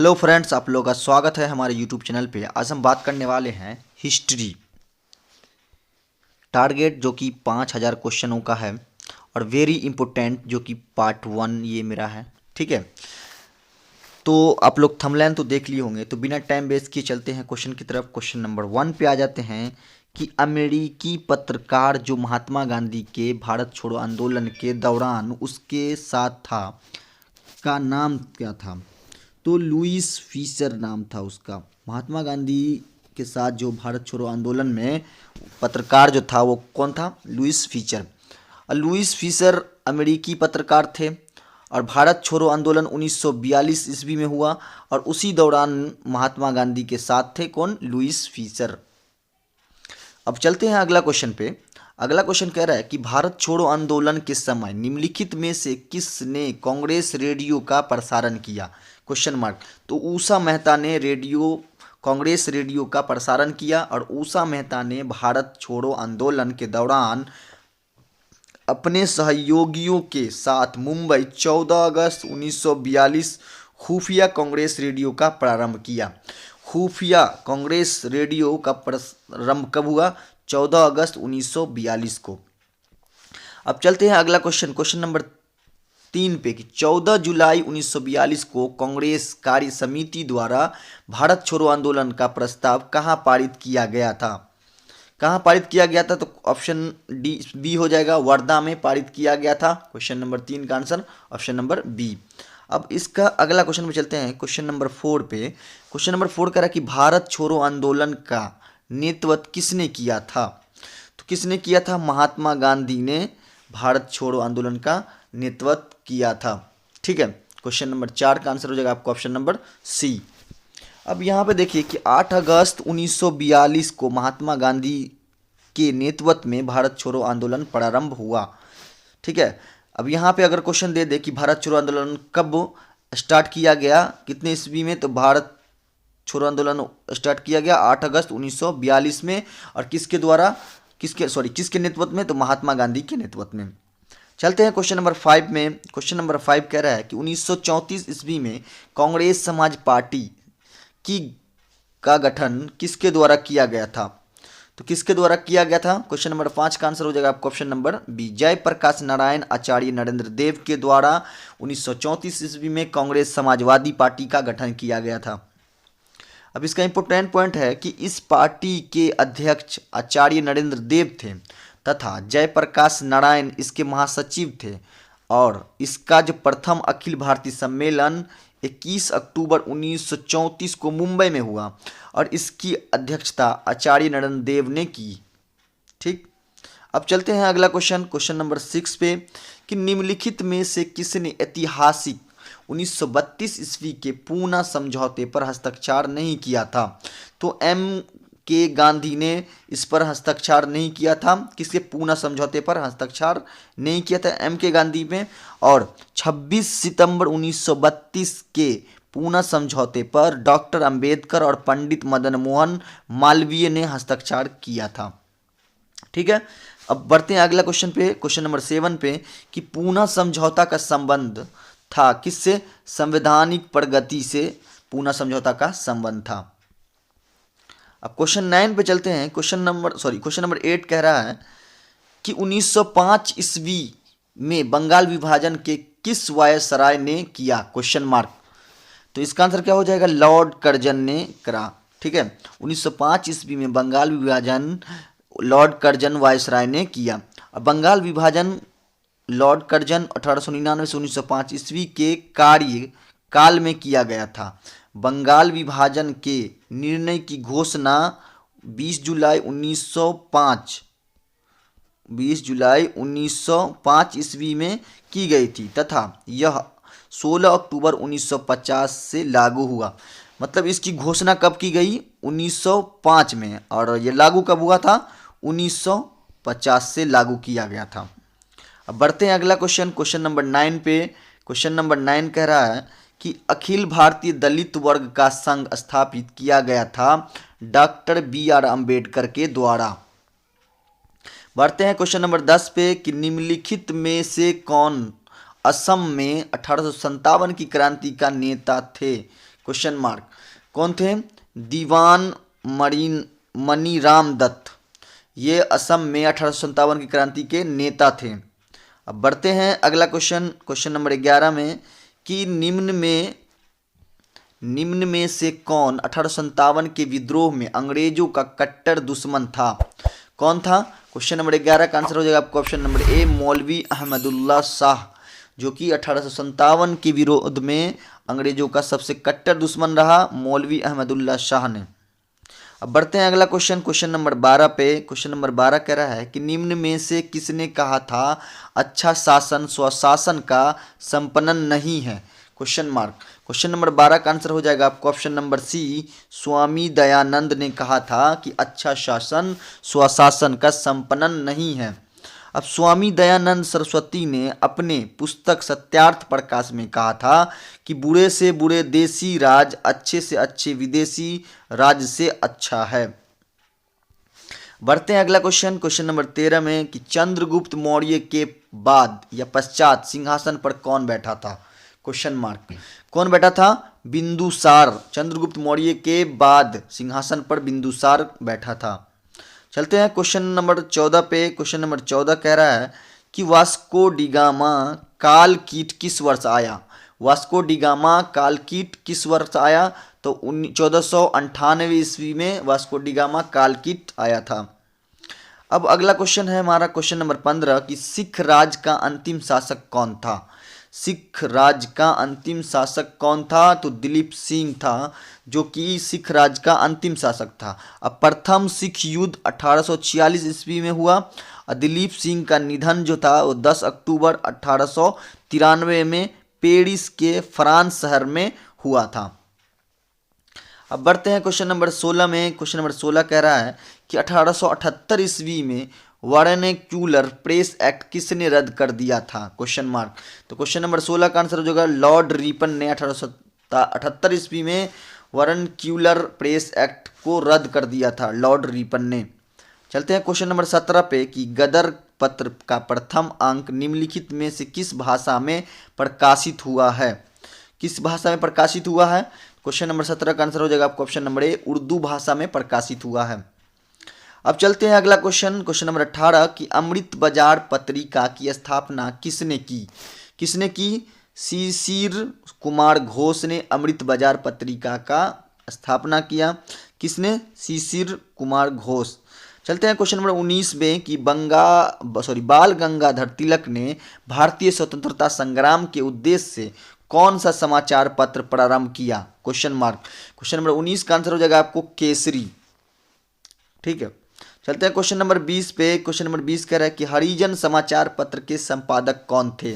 Hello friends, आप लोगों का स्वागत है हमारे यूट्यूब चैनल पे। आज हम बात करने वाले हैं हिस्ट्री टारगेट, जो कि 5000 क्वेश्चनों का है और वेरी इंपॉर्टेंट, जो कि पार्ट 1 ये मेरा है। ठीक है, तो आप लोग थंबनेल तो देख लिए होंगे, तो बिना टाइम वेस्ट किए चलते हैं क्वेश्चन की तरफ। क्वेश्चन नंबर 1 पे आ जाते हैं कि अमेरिकी पत्रकार जो महात्मा गांधी के भारत छोड़ो आंदोलन के दौरान उसके साथ था, का नाम क्या था? तो लुईस फीसर नाम था उसका। महात्मा गांधी के साथ जो भारत छोड़ो आंदोलन में पत्रकार जो था वो कौन था? Louis Fischer. और लुईस फीसर अमेरिकी पत्रकार थे और भारत छोड़ो आंदोलन 1942 ईस्वी में हुआ और उसी दौरान महात्मा गांधी के साथ थे कौन? Louis Fischer. अब चलते हैं अगला क्वेश्चन पे। अगला क्वेश्चन कह रहा है कि भारत छोड़ो आंदोलन के समय निम्नलिखित में से किसने कांग्रेस रेडियो का प्रसारण किया? Question mark. तो ऊषा मेहता ने कांग्रेस रेडियो का प्रसारण किया और ऊषा मेहता ने भारत छोड़ो आंदोलन के दौरान अपने सहयोगियों के साथ मुंबई 14 अगस्त 1942 खुफिया कांग्रेस रेडियो का प्रारंभ किया। खुफिया कांग्रेस रेडियो का प्रारंभ कब हुआ? 14 अगस्त 1942 को। अब चलते हैं अगला क्वेश्चन, क्वेश्चन नंबर 3 पे कि 14 जुलाई 1942 को कांग्रेस कार्य समिति द्वारा भारत छोड़ो आंदोलन का प्रस्ताव कहाँ पारित किया गया था? कहाँ पारित किया गया था? तो ऑप्शन डी बी हो जाएगा, वर्धा में पारित किया गया था। क्वेश्चन नंबर 3 का आंसर ऑप्शन नंबर बी। अब इसका अगला क्वेश्चन पे चलते हैं, क्वेश्चन नंबर 4 पे। क्वेश्चन नंबर 4 कह रहा है कि भारत छोड़ो आंदोलन का नेतृत्व किसने किया था? तो किसने किया था? महात्मा गांधी ने भारत छोड़ो आंदोलन का नेतृत्व किया था। ठीक है, क्वेश्चन नंबर 4 का आंसर हो जाएगा आपको ऑप्शन नंबर सी। अब यहाँ पे देखिए कि 8 अगस्त 1942 को महात्मा गांधी के नेतृत्व में भारत छोड़ो आंदोलन प्रारंभ हुआ। ठीक है, अब यहाँ पे अगर क्वेश्चन दे दे कि भारत छोड़ो आंदोलन कब स्टार्ट किया गया, कितने ईस्वी में, तो भारत छोड़ो आंदोलन स्टार्ट किया गया 8 अगस्त 1942 में। और किसके द्वारा, किसके नेतृत्व में? तो महात्मा गांधी के नेतृत्व में। चलते हैं क्वेश्चन नंबर 5 में। क्वेश्चन नंबर 5 कह रहा है कि 1934 ईस्वी में कांग्रेस समाज पार्टी की का गठन किसके द्वारा किया गया था? तो किसके द्वारा किया गया था? क्वेश्चन नंबर 5 का आंसर हो जाएगा आपको option number B, Jayaprakash Narayan Acharya Narendra Dev के द्वारा 1934 ईस्वी में कांग्रेस समाजवादी पार्टी का गठन किया गया था। अब इसका इंपॉर्टेंट पॉइंट है कि इस पार्टी के अध्यक्ष आचार्य नरेंद्र देव थे तथा जयप्रकाश नारायण इसके महासचिव थे और इसका जो प्रथम अखिल भारतीय सम्मेलन 21 अक्टूबर 1934 को मुंबई में हुआ और इसकी अध्यक्षता आचार्य नरेंद्र देव ने की। ठीक, अब चलते हैं अगला क्वेश्चन, क्वेश्चन नंबर 6 पे कि निम्नलिखित में से किसने ऐतिहासिक 1932 ईस्वी के पूना समझौते पर हस्ताक्षर नहीं किया था? तो एम के गांधी ने इस पर हस्ताक्षर नहीं किया था। किसके? पूना समझौते पर हस्ताक्षर नहीं किया था एम के गांधी में। और 26 सितंबर 1932 के पूना समझौते पर डॉक्टर अंबेडकर और पंडित मदन मोहन मालवीय ने हस्ताक्षर किया था। ठीक है, अब बढ़ते हैं अगला क्वेश्चन पे, क्वेश्चन नंबर 7 पे कि पूना समझौता का संबंध था किससे? संवैधानिक प्रगति से पूना समझौता का संबंध था। अब क्वेश्चन 9 पे चलते हैं। क्वेश्चन नंबर 8 कह रहा है कि 1905 ईस्वी में बंगाल विभाजन के किस वायसराय ने किया? Question mark. तो इसका आंसर क्या हो जाएगा? लॉर्ड कर्जन ने करा। ठीक है, 1905 ईस्वी में बंगाल विभाजन लॉर्ड कर्जन वायसराय ने किया। अब बंगाल विभाजन लॉर्ड कर्जन 1899 से 1905 ईस्वी के कार्यकाल में किया गया था। बंगाल विभाजन के निर्णय की घोषणा 20 जुलाई 1905 ईस्वी में की गई थी तथा यह 16 अक्टूबर 1950 से लागू हुआ। मतलब इसकी घोषणा कब की गई? 1905 में, और यह लागू कब हुआ था? 1950 से लागू किया गया था। अब बढ़ते हैं अगला क्वेश्चन, क्वेश्चन नंबर 9 पे। क्वेश्चन नंबर 9 कह रहा है कि अखिल भारतीय दलित वर्ग का संघ स्थापित किया गया था डॉक्टर बी.आर. अंबेडकर के द्वारा। बढ़ते हैं क्वेश्चन नंबर 10 पे कि निम्नलिखित में से कौन असम में 1857 की क्रांति का नेता थे? Question mark. कौन थे? दीवान मणिराम दत्त, ये असम में 1857 की क्रांति के नेता थे। अब बढ़ते हैं अगला क्वेश्चन, क्वेश्चन नंबर 11 में, कि निम्न में से कौन 1857 के विद्रोह में अंग्रेजों का कट्टर दुश्मन था? कौन था? क्वेश्चन नंबर 11 का आंसर हो जाएगा आपको ऑप्शन नंबर ए, मौलवी अहमदुल्ला शाह, जो कि 1857 के विरोध में अंग्रेजों का सबसे कट्टर दुश्मन रहा, मौलवी अहमदुल्ला शाह ने। अब बढ़ते हैं अगला क्वेश्चन, क्वेश्चन नंबर 12 पे। क्वेश्चन नंबर 12 कह रहा है कि निम्न में से किसने कहा था अच्छा शासन स्वशासन का संपन्न नहीं है? Question mark. क्वेश्चन नंबर 12 का आंसर हो जाएगा आपको option number C, Swami Dayanand ने कहा था कि अच्छा शासन स्वशासन का संपन्न नहीं है। अब स्वामी दयानंद सरस्वती ने अपने पुस्तक सत्यार्थ प्रकाश में कहा था कि बुरे से बुरे देसी राज अच्छे से अच्छे विदेशी राज से अच्छा है। बढ़ते हैं अगला क्वेश्चन, क्वेश्चन नंबर 13 में, कि चंद्रगुप्त मौर्य के बाद या पश्चात सिंहासन पर कौन बैठा था? Question mark. कौन बैठा था? बिंदुसार। चंद्रगुप्त मौर्य के बाद सिंहासन पर बिंदुसार बैठा था। चलते हैं क्वेश्चन नंबर 14 पे। क्वेश्चन नंबर 14 कह रहा है कि वास्को डिगामा कालकीट किस वर्ष आया? वास्को डिगामा कालकीट किस वर्ष आया? तो 1498 ईस्वी में वास्को डिगामा कालकीट आया था। अब अगला क्वेश्चन है हमारा क्वेश्चन नंबर 15, कि सिख राज का अंतिम शासक कौन था? सिख राज का अंतिम शासक कौन था? तो दिलीप सिंह था, जो कि सिख राज का अंतिम शासक था। अब प्रथम सिख युद्ध 1846 ईस्वी में हुआ और दिलीप सिंह का निधन जो था वो 10 अक्टूबर 1893 में पेरिस के फ्रांस शहर में हुआ था। अब बढ़ते हैं क्वेश्चन नंबर 16 में। क्वेश्चन नंबर 16 कह रहा है कि 1878 ईस्वी में वर्नैक्यूलर प्रेस एक्ट किसने रद्द कर दिया था? Question mark. तो क्वेश्चन नंबर 16 का आंसर हो जाएगा लॉर्ड रिपन ने 1878 ईस्वी में वर्नैक्यूलर प्रेस एक्ट को रद्द कर दिया था, लॉर्ड रिपन ने। चलते हैं क्वेश्चन नंबर 17 पे, कि गदर पत्र का प्रथम अंक निम्नलिखित में से किस भाषा में प्रकाशित हुआ है? किस भाषा में प्रकाशित हुआ है? क्वेश्चन नंबर 17 का आंसर हो जाएगा आपको ऑप्शन नंबर ए, उर्दू भाषा में प्रकाशित हुआ है। अब चलते हैं अगला क्वेश्चन, क्वेश्चन नंबर 18, कि अमृत बाजार पत्रिका की स्थापना किसने की? किसने की? शिशिर कुमार घोष ने अमृत बाजार पत्रिका का स्थापना किया। किसने? शिशिर कुमार घोष। चलते हैं क्वेश्चन नंबर 19 में, कि बाल गंगाधर तिलक ने भारतीय स्वतंत्रता संग्राम के उद्देश्य से कौन सा समाचार पत्र प्रारंभ किया? Question mark. क्वेश्चन नंबर 19 का आंसर हो जाएगा आपको केसरी। ठीक है, चलते हैं क्वेश्चन नंबर 20 पे। क्वेश्चन नंबर 20 कह रहा है कि हरिजन समाचार पत्र के संपादक कौन थे?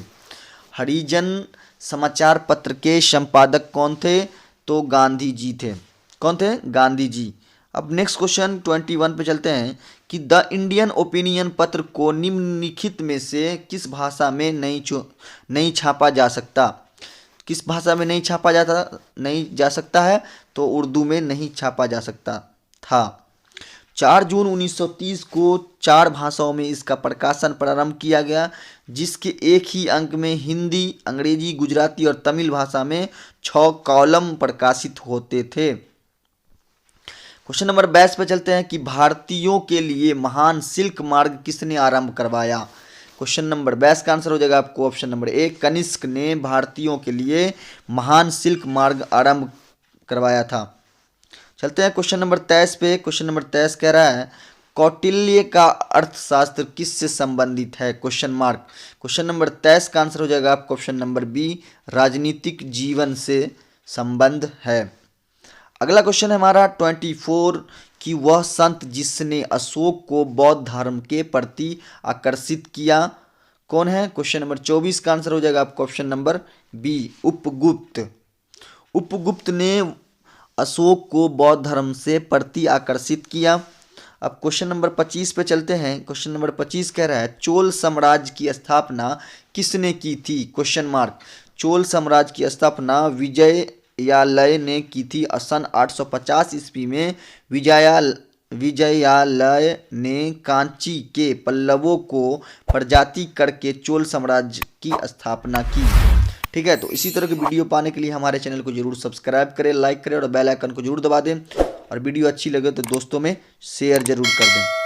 हरिजन समाचार पत्र के संपादक कौन थे? तो गांधी जी थे। कौन थे? गांधी जी। अब नेक्स्ट क्वेश्चन 21 पे चलते हैं, कि द इंडियन ओपिनियन पत्र को निम्नलिखित में से किस भाषा में नहीं छापा जा सकता? किस भाषा में नहीं जा सकता है? तो उर्दू में नहीं छापा जा सकता था। 4 जून 1930 को 4 भाषाओं में इसका प्रकाशन प्रारंभ किया गया, जिसके एक ही अंक में हिंदी, अंग्रेजी, गुजराती और तमिल भाषा में 6 कॉलम प्रकाशित होते थे। क्वेश्चन नंबर 22 पे चलते हैं, कि भारतीयों के लिए महान सिल्क मार्ग किसने आरंभ करवाया? क्वेश्चन नंबर 22 का आंसर हो जाएगा आपको ऑप्शन नंबर ए, कनिष्क ने भारतीयों के लिए महान सिल्क मार्ग आरंभ करवाया था। चलते हैं क्वेश्चन नंबर 23 पे। क्वेश्चन नंबर 23 कह रहा है, कौटिल्य का अर्थशास्त्र किससे संबंधित है? Question mark. क्वेश्चन नंबर 23 का आंसर हो जाएगा आपको ऑप्शन नंबर बी, राजनीतिक जीवन से संबंध है। अगला क्वेश्चन है हमारा 24, कि वह संत जिसने अशोक को बौद्ध धर्म के प्रति आकर्षित किया कौन है? क्वेश्चन नंबर 24 का आंसर हो जाएगा आपको option number B, Upagupta. Upagupta ने अशोक को बौद्ध धर्म से प्रति आकर्षित किया। अब क्वेश्चन नंबर 25 पे चलते हैं। क्वेश्चन नंबर 25 कह रहा है, चोल साम्राज्य की स्थापना किसने की थी? Question mark. चोल साम्राज्य की स्थापना विजयालय ने की थी। सन 850 ईस्वी में विजयालय ने कांची के पल्लवों को पराजित करके चोल साम्राज्य की स्थापना की। ठीक है, तो इसी तरह की वीडियो पाने के लिए हमारे चैनल को जरूर सब्सक्राइब करें, लाइक करें और बेल आइकन को जरूर दबा दें, और वीडियो अच्छी लगे तो दोस्तों में शेयर जरूर कर दें।